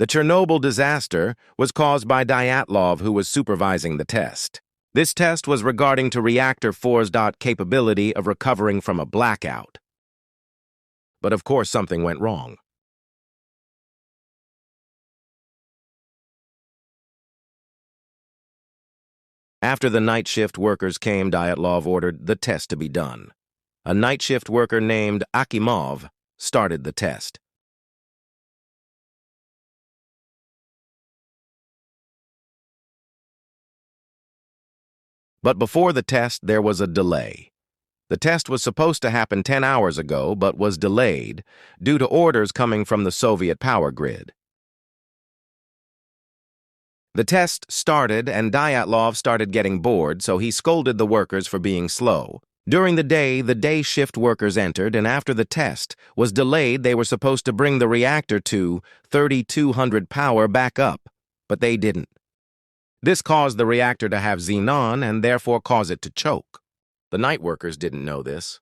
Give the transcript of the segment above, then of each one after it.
The Chernobyl disaster was caused by Dyatlov, who was supervising the test. This test was regarding to reactor 4's capability of recovering from a blackout. But of course something went wrong. After the night shift workers came, Dyatlov ordered the test to be done. A night shift worker named Akimov started the test. But before the test, there was a delay. The test was supposed to happen 10 hours ago, but was delayed due to orders coming from the Soviet power grid. The test started, and Dyatlov started getting bored, so he scolded the workers for being slow. During the day shift workers entered, and after the test was delayed, they were supposed to bring the reactor to 3200 power back up, but they didn't. This caused the reactor to have xenon and therefore cause it to choke. The night workers didn't know this.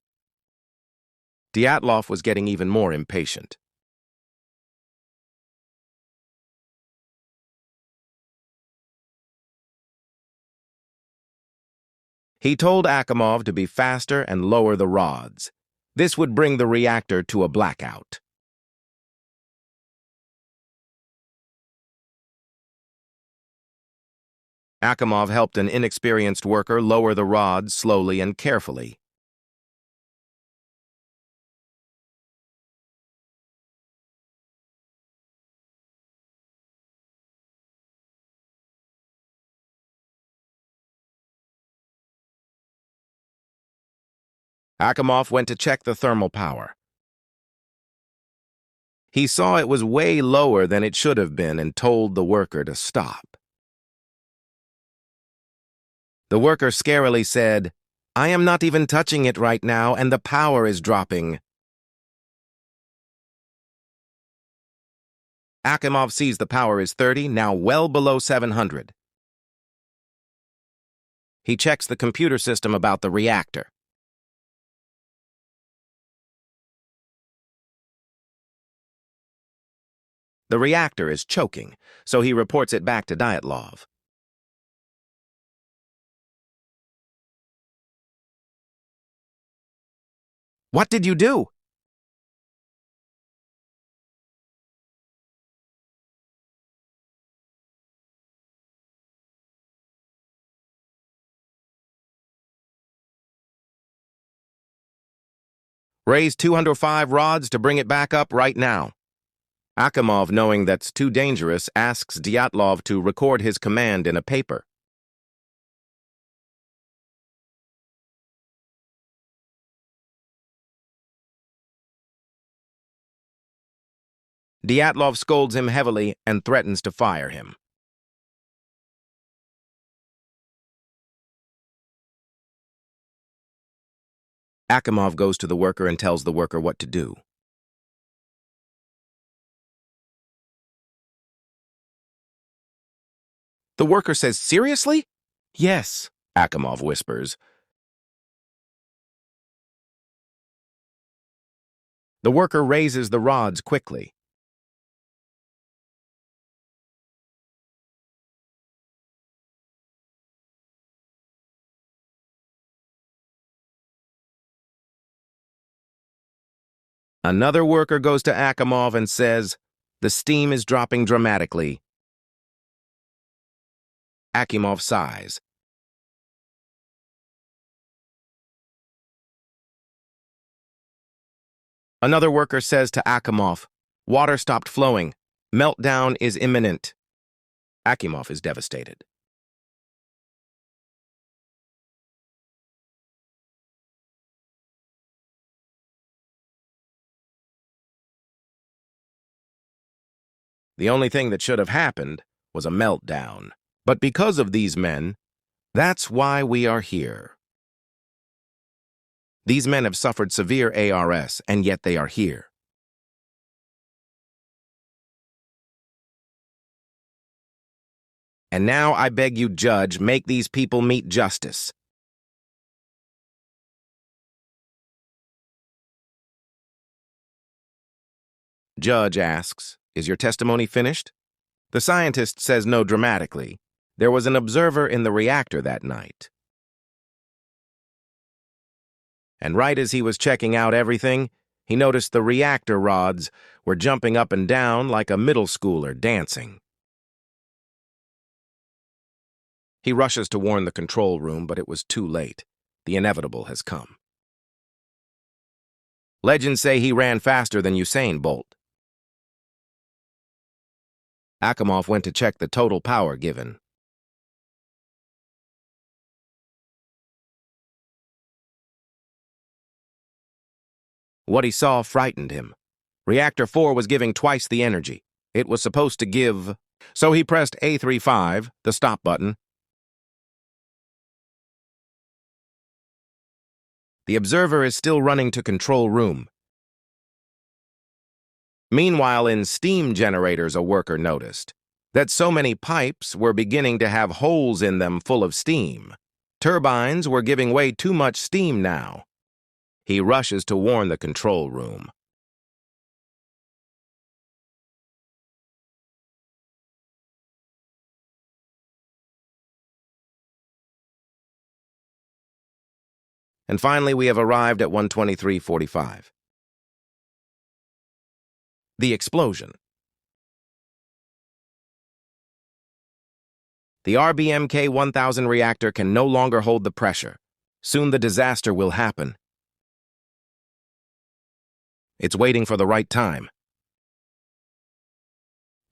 Dyatlov was getting even more impatient. He told Akimov to be faster and lower the rods. This would bring the reactor to a blackout. Akimov helped an inexperienced worker lower the rods slowly and carefully. Akimov went to check the thermal power. He saw it was way lower than it should have been and told the worker to stop. The worker scarily said, "I am not even touching it right now, and the power is dropping." Akimov sees the power is 30, now well below 700. He checks the computer system about the reactor. The reactor is choking, so he reports it back to Dyatlov. "What did you do?" "Raise 205 rods to bring it back up right now." Akimov, knowing that's too dangerous, asks Dyatlov to record his command in a paper. Dyatlov scolds him heavily and threatens to fire him. Akimov goes to the worker and tells the worker what to do. The worker says, "Seriously?" "Yes," Akimov whispers. The worker raises the rods quickly. Another worker goes to Akimov and says, "The steam is dropping dramatically." Akimov sighs. Another worker says to Akimov, "Water stopped flowing. Meltdown is imminent." Akimov is devastated. The only thing that should have happened was a meltdown. But because of these men, that's why we are here. These men have suffered severe ARS, and yet they are here. And now I beg you, Judge, make these people meet justice. Judge asks, "Is your testimony finished?" The scientist says no dramatically. There was an observer in the reactor that night. And right as he was checking out everything, he noticed the reactor rods were jumping up and down like a middle schooler dancing. He rushes to warn the control room, but it was too late. The inevitable has come. Legends say he ran faster than Usain Bolt. Akimov went to check the total power given. What he saw frightened him. Reactor 4 was giving twice the energy. It was supposed to give... So he pressed A35, the stop button. The observer is still running to control room. Meanwhile, in steam generators, a worker noticed that so many pipes were beginning to have holes in them full of steam. Turbines were giving way too much steam now. He rushes to warn the control room. And finally, we have arrived at 123:45. The explosion. The RBMK-1000 reactor can no longer hold the pressure. Soon the disaster will happen. It's waiting for the right time.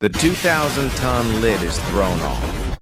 The 2,000-ton lid is thrown off.